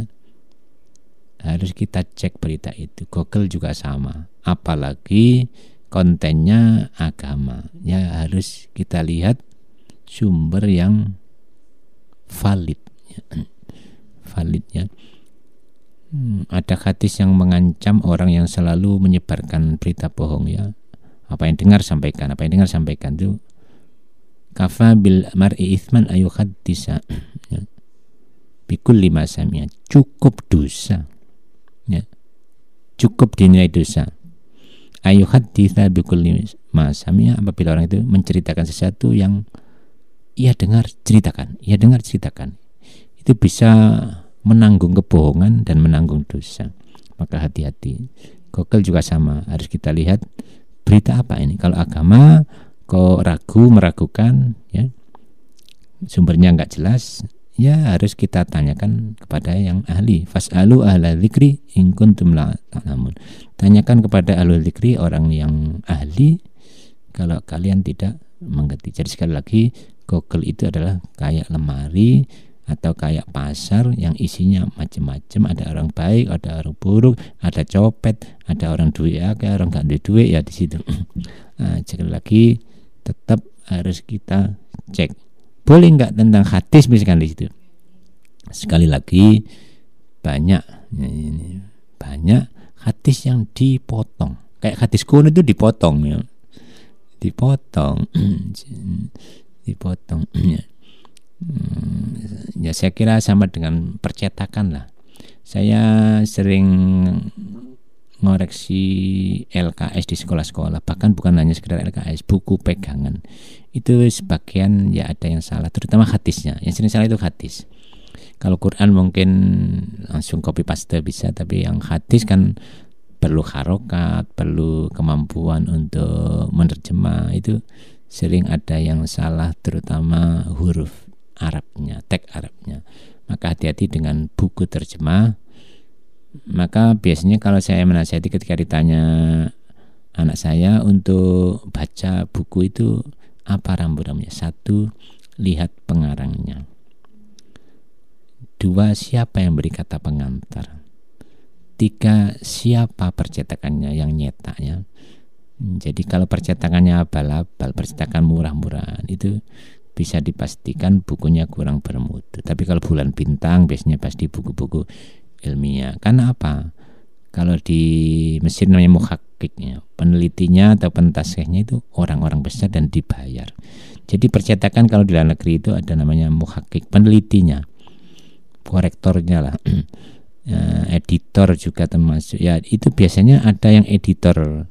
harus kita cek berita itu. Google juga sama, apalagi kontennya agama ya, harus kita lihat sumber yang valid ya. Ada hadis yang mengancam orang yang selalu menyebarkan berita bohong ya. Apa yang dengar sampaikan itu kafa bil mar'i itsman ayuhaddisa ya. Bikulli ma sami'a, cukup dosa ya. Cukup dinilai dosa. Ayuhadditsa bikulli ma sami'a, apabila orang itu menceritakan sesuatu yang ia dengar ceritakan. Itu bisa menanggung kebohongan dan menanggung dosa. Maka hati-hati. Google juga sama, harus kita lihat berita apa ini. Kalau agama kok meragukan ya, sumbernya enggak jelas, ya harus kita tanyakan kepada yang ahli. Fas'alu ahla dzikri in kuntum la ta'lamun. Tanyakan kepada ahli dzikri, orang yang ahli, kalau kalian tidak mengerti. Jadi sekali lagi, Google itu adalah kayak lemari atau kayak pasar yang isinya macam-macam. Ada orang baik, ada orang buruk, ada copet, ada orang duit ada orang nggak duit ya di situ. Sekali lagi tetap harus kita cek. Boleh nggak tentang hadis misalkan di situ. Sekali lagi banyak hadis yang dipotong. Kayak hadis kuno itu dipotong ya. Dipotong ya. Ya saya kira sama dengan percetakan lah. Saya sering ngoreksi LKS di sekolah-sekolah, bahkan bukan hanya sekedar LKS, buku pegangan itu sebagian ya ada yang salah, terutama hadisnya. Yang sering salah itu hadis. Kalau Quran mungkin langsung copy paste bisa, tapi yang hadis kan perlu harokat, perlu kemampuan untuk menerjemah, itu sering ada yang salah, terutama huruf Arabnya, teks Arabnya. Maka hati-hati dengan buku terjemah. Maka biasanya kalau saya menasihati ketika ditanya anak saya untuk baca buku itu apa rambu-rambunya. 1, lihat pengarangnya. 2, 2, siapa yang beri kata pengantar. 3, siapa percetakannya yang nyetaknya. Jadi kalau percetakannya abal-abal, percetakan murah-murahan, itu bisa dipastikan bukunya kurang bermutu. Tapi kalau bulan bintang biasanya pasti buku-buku ilmiah. Karena apa? Kalau di Mesir namanya muhakkiknya, penelitinya atau pentasihnya itu orang-orang besar dan dibayar. Jadi percetakan kalau di luar negeri itu ada namanya muhakkik, penelitinya, korektornya lah. Editor juga termasuk. Ya itu biasanya ada yang editor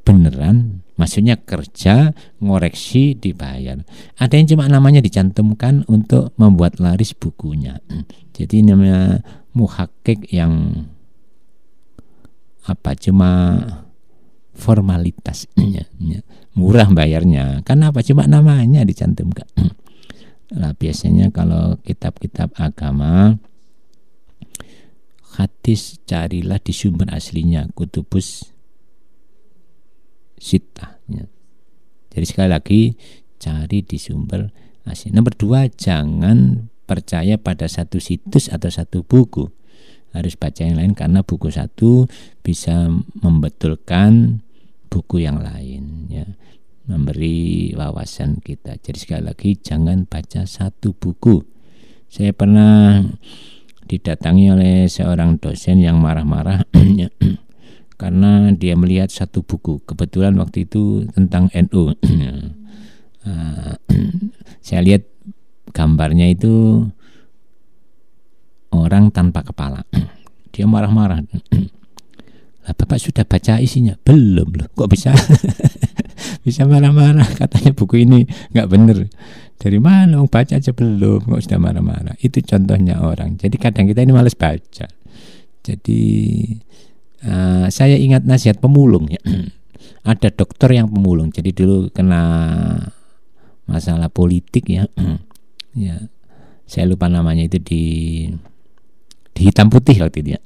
beneran, maksudnya kerja, ngoreksi, dibayar. Ada yang cuma namanya dicantumkan untuk membuat laris bukunya. Jadi namanya muhakkik yang cuma formalitasnya, murah bayarnya. Karena cuma namanya dicantumkan. Nah, biasanya kalau kitab-kitab agama, hadis carilah di sumber aslinya, kutubus sitah. Jadi sekali lagi cari di sumber asli. Nomor 2, jangan percaya pada satu situs atau satu buku. Harus baca yang lain karena buku satu bisa membetulkan buku yang lain, ya, memberi wawasan kita. Jadi sekali lagi jangan baca satu buku. Saya pernah didatangi oleh seorang dosen yang marah-marah karena dia melihat satu buku, kebetulan waktu itu tentang NU. Saya lihat gambarnya itu orang tanpa kepala. Dia marah-marah. Lah Bapak sudah baca isinya? Belum loh. Kok bisa bisa marah-marah? Katanya buku ini nggak bener. Dari mana? Baca aja belum, kok sudah marah-marah. Itu contohnya orang. Jadi kadang kita ini malas baca. Jadi saya ingat nasihat pemulung ya. Ada dokter yang pemulung. Jadi dulu kena masalah politik ya. Ya, saya lupa namanya, itu di hitam putih waktu itu ya.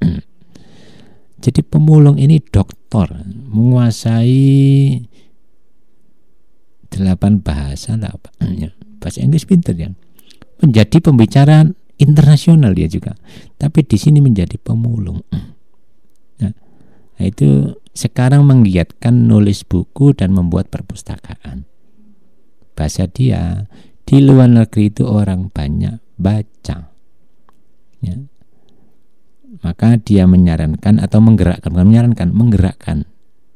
Jadi pemulung ini dokter, menguasai 8 bahasa lah, bahasa Inggris pintar ya. Menjadi pembicara internasional dia juga. Tapi di sini menjadi pemulung. Nah, itu sekarang menggiatkan nulis buku dan membuat perpustakaan. Bahasa dia, di luar negeri itu orang banyak baca, ya. Maka dia menyarankan atau menggerakkan, bukan menyarankan, menggerakkan.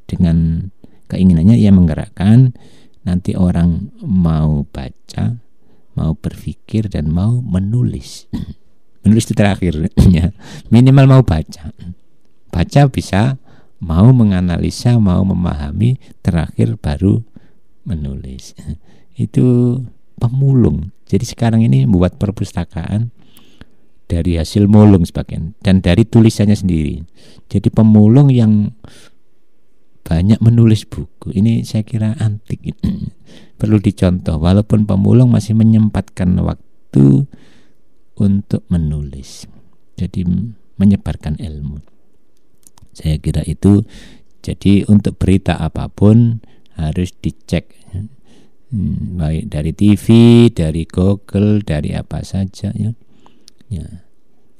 Dengan keinginannya ia menggerakkan nanti orang mau baca, mau berpikir dan mau menulis. Menulis itu terakhir ya. Minimal mau baca. Baca bisa, mau menganalisa, mau memahami, terakhir baru menulis. Itu pemulung. Jadi sekarang ini membuat perpustakaan dari hasil mulung sebagian dan dari tulisannya sendiri. Jadi pemulung yang banyak menulis buku. Ini saya kira antik. Perlu dicontoh. Walaupun pemulung masih menyempatkan waktu untuk menulis. Jadi menyebarkan ilmu. Saya kira itu. Jadi untuk berita apapun harus dicek, baik dari TV, dari Google, dari apa saja ya. Ya.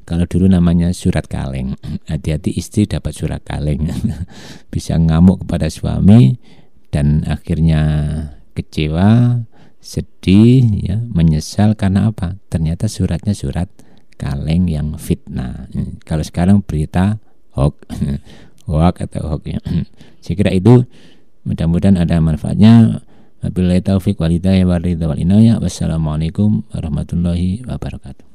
Kalau dulu namanya surat kaleng. Hati-hati istri dapat surat kaleng. Bisa ngamuk kepada suami dan akhirnya kecewa, sedih ya, menyesal karena apa? Ternyata suratnya surat kaleng yang fitnah. Kalau sekarang berita hoax atau hoax ya. Saya kira itu mudah-mudahan ada manfaatnya. Wabillahi taufiq wal hidayah wal ridha wal inayah. Wassalamualaikum warahmatullahi wabarakatuh.